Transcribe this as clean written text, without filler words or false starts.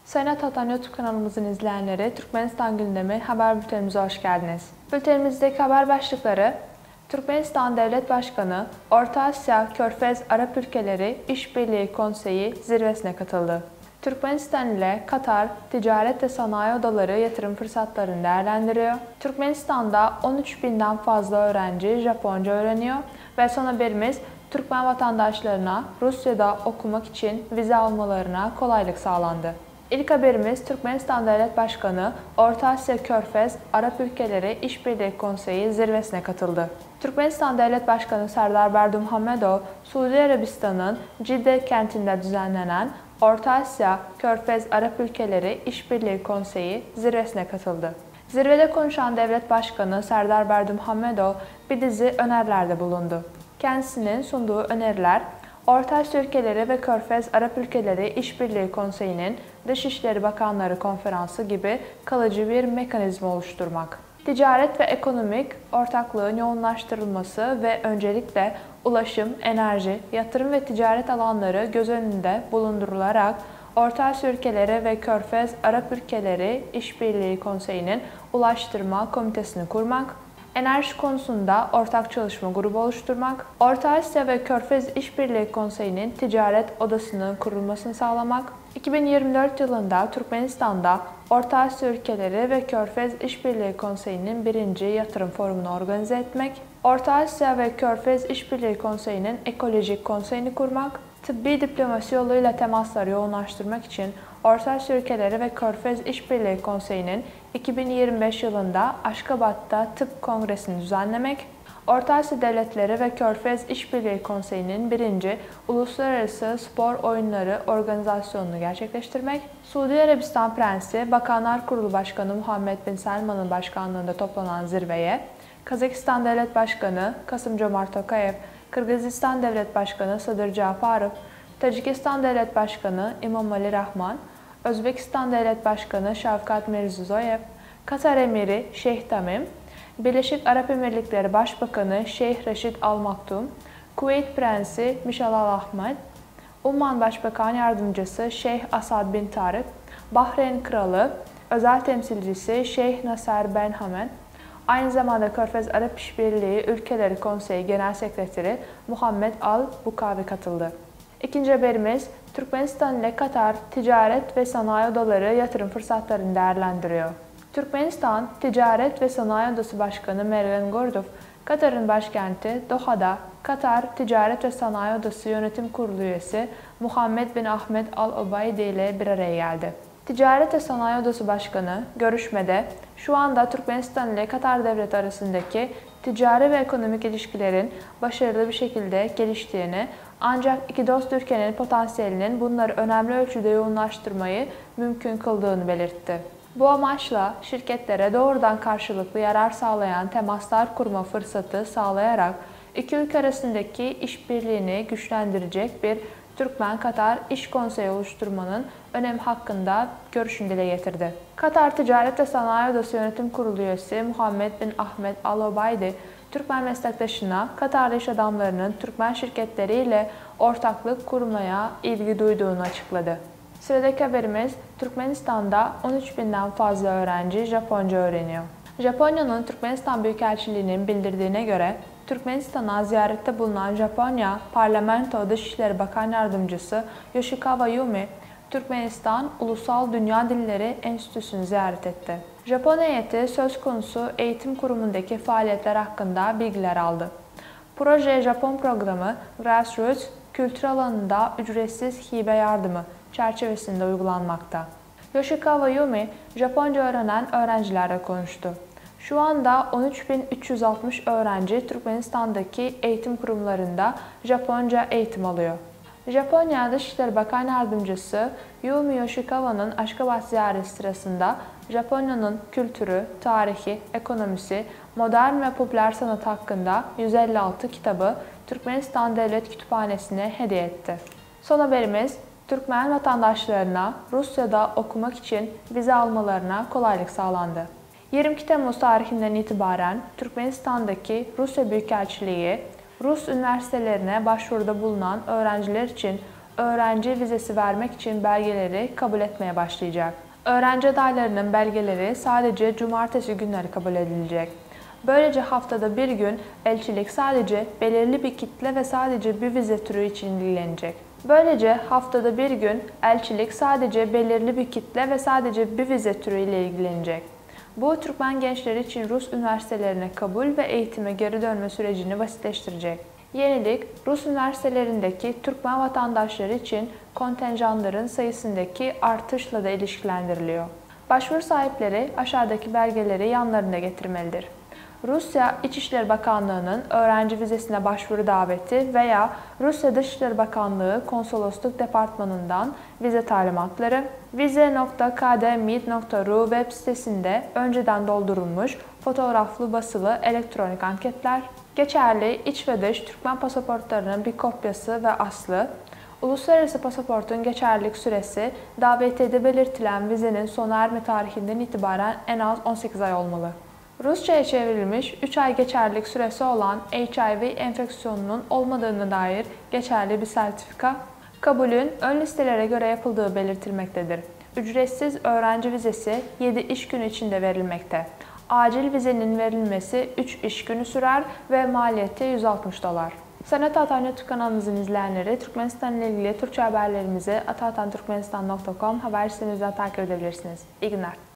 Sayın Atatan YouTube kanalımızın izleyenleri, Türkmenistan gündemi haber bültenimize hoş geldiniz. Bültenimizdeki haber başlıkları: Türkmenistan Devlet Başkanı, Orta Asya Körfez Arap Ülkeleri İşbirliği Konseyi zirvesine katıldı. Türkmenistan ile Katar, ticaret ve sanayi odaları yatırım fırsatlarını değerlendiriyor. Türkmenistan'da 13.000'den fazla öğrenci Japonca öğreniyor ve son haberimiz, Türkmen vatandaşlarına Rusya'da okumak için vize almalarına kolaylık sağlandı. İlk haberimiz, Türkmenistan Devlet Başkanı, Orta Asya Körfez Arap Ülkeleri İşbirliği Konseyi zirvesine katıldı. Türkmenistan Devlet Başkanı Serdar Berdimuhamedov, Suudi Arabistan'ın Cidde kentinde düzenlenen Orta Asya Körfez Arap Ülkeleri İşbirliği Konseyi zirvesine katıldı. Zirvede konuşan Devlet Başkanı Serdar Berdimuhamedov bir dizi önerilerde bulundu. Kendisinin sunduğu öneriler, Orta Asya Ülkeleri ve Körfez Arap Ülkeleri İşbirliği Konseyi'nin Dışişleri Bakanları Konferansı gibi kalıcı bir mekanizma oluşturmak. Ticaret ve ekonomik ortaklığın yoğunlaştırılması ve öncelikle ulaşım, enerji, yatırım ve ticaret alanları göz önünde bulundurularak Orta Asya Ülkeleri ve Körfez Arap Ülkeleri İşbirliği Konseyi'nin Ulaştırma Komitesini kurmak, enerji konusunda ortak çalışma grubu oluşturmak, Orta Asya ve Körfez İşbirliği Konseyi'nin ticaret odasının kurulmasını sağlamak, 2024 yılında Türkmenistan'da Orta Asya Ülkeleri ve Körfez İşbirliği Konseyi'nin 1. Yatırım Forumunu organize etmek, Orta Asya ve Körfez İşbirliği Konseyi'nin Ekolojik Konseyini kurmak, tıbbi diplomasi yoluyla temasları yoğunlaştırmak için Orta Asya Ülkeleri ve Körfez İşbirliği Konseyi'nin 2025 yılında Aşkabat'ta Tıp Kongresi'ni düzenlemek, Orta Asya Devletleri ve Körfez İşbirliği Konseyi'nin 1. Uluslararası Spor Oyunları organizasyonunu gerçekleştirmek, Suudi Arabistan Prensi Bakanlar Kurulu Başkanı Muhammed Bin Selman'ın başkanlığında toplanan zirveye, Kazakistan Devlet Başkanı Kasım-Jomart Tokayev, Kırgızistan Devlet Başkanı Sadır Japarov, Tacikistan Devlet Başkanı İmomali Rahman, Özbekistan Devlet Başkanı Şavkat Mirziyoyev, Katar Emiri Şeyh Tamim, Birleşik Arap Emirlikleri Başbakanı Şeyh Reşid Al Maktum, Kuveyt Prensi Misal Al Ahmed, Umman Başbakan Yardımcısı Şeyh Asad bin Tarık, Bahreyn Kralı, Özel Temsilcisi Şeyh Nasser Ben Hamed, aynı zamanda Körfez Arap İşbirliği Ülkeleri Konseyi Genel Sekreteri Muhammed Al Bukavi katıldı. İkinci haberimiz, Türkmenistan ile Katar, ticaret ve sanayi odaları yatırım fırsatlarını değerlendiriyor. Türkmenistan Ticaret ve Sanayi Odası Başkanı Merven Gordov, Katar'ın başkenti Doha'da Katar Ticaret ve Sanayi Odası Yönetim Kurulu üyesi Muhammed bin Ahmed Al Obaydi ile bir araya geldi. Ticaret ve Sanayi Odası Başkanı görüşmede şu anda Türkmenistan ile Katar Devleti arasındaki ticari ve ekonomik ilişkilerin başarılı bir şekilde geliştiğini, ancak iki dost ülkenin potansiyelinin bunları önemli ölçüde yoğunlaştırmayı mümkün kıldığını belirtti. Bu amaçla şirketlere doğrudan karşılıklı yarar sağlayan temaslar kurma fırsatı sağlayarak iki ülke arasındaki işbirliğini güçlendirecek bir Türkmen-Katar İş Konseyi oluşturmanın önemi hakkında görüşünü dile getirdi. Katar Ticaret ve Sanayi Odası Yönetim Kurulu üyesi Muhammed bin Ahmed Al Obaydi, Türkmen meslektaşına Katarlı iş adamlarının Türkmen şirketleriyle ortaklık kurmaya ilgi duyduğunu açıkladı. Sıradaki haberimiz, Türkmenistan'da 13.000'den fazla öğrenci Japonca öğreniyor. Japonya'nın Türkmenistan Büyükelçiliği'nin bildirdiğine göre, Türkmenistan'a ziyarette bulunan Japonya Parlamento Dışişleri Bakan Yardımcısı Yoshikawa Yumi, Türkmenistan Ulusal Dünya Dilleri Enstitüsü'nü ziyaret etti. Japon heyeti söz konusu eğitim kurumundaki faaliyetler hakkında bilgiler aldı. Proje Japon programı Grassroots kültür alanında ücretsiz hibe yardımı çerçevesinde uygulanmakta. Yoshikawa Yumi, Japonca öğrenen öğrencilerle konuştu. Şu anda 13.360 öğrenci Türkmenistan'daki eğitim kurumlarında Japonca eğitim alıyor. Japonya Dışişleri Bakan Yardımcısı Yumi Yoshikawa'nın Aşkabat ziyareti sırasında Japonya'nın kültürü, tarihi, ekonomisi, modern ve popüler sanat hakkında 156 kitabı Türkmenistan Devlet Kütüphanesi'ne hediye etti. Son haberimiz, Türkmen vatandaşlarına Rusya'da okumak için vize almalarına kolaylık sağlandı. 22 Temmuz tarihinden itibaren Türkmenistan'daki Rusya Büyükelçiliği, Rus üniversitelerine başvuruda bulunan öğrenciler için öğrenci vizesi vermek için belgeleri kabul etmeye başlayacak. Öğrenci adaylarının belgeleri sadece cumartesi günleri kabul edilecek. Böylece haftada bir gün elçilik sadece belirli bir kitle ve sadece bir vize türü için ilgilenecek. Böylece haftada bir gün elçilik sadece belirli bir kitle ve sadece bir vize türü ile ilgilenecek. Bu Türkmen gençleri için Rus üniversitelerine kabul ve eğitime geri dönme sürecini basitleştirecek. Yenilik, Rus üniversitelerindeki Türkmen vatandaşları için kontenjanların sayısındaki artışla da ilişkilendiriliyor. Başvuru sahipleri aşağıdaki belgeleri yanlarında getirmelidir. Rusya İçişleri Bakanlığı'nın öğrenci vizesine başvuru daveti veya Rusya Dışişleri Bakanlığı Konsolosluk Departmanı'ndan vize talimatları, vize.kdmid.ru web sitesinde önceden doldurulmuş fotoğraflı basılı elektronik anketler, geçerli iç ve dış Türkmen pasaportlarının bir kopyası ve aslı, uluslararası pasaportun geçerlilik süresi, davetiyede belirtilen vizenin sona erme tarihinden itibaren en az 18 ay olmalı. Rusça'ya çevrilmiş 3 ay geçerlilik süresi olan HIV enfeksiyonunun olmadığına dair geçerli bir sertifika, kabulün ön listelere göre yapıldığı belirtilmektedir. Ücretsiz öğrenci vizesi 7 iş günü içinde verilmekte. Acil vizenin verilmesi 3 iş günü sürer ve maliyeti $160. Sen Ataatan YouTube kanalımızın izleyenleri, Türkmenistan ile ilgili Türkçe haberlerimizi ataatantürkmenistan.com haber sitemizden takip edebilirsiniz. İyi günler.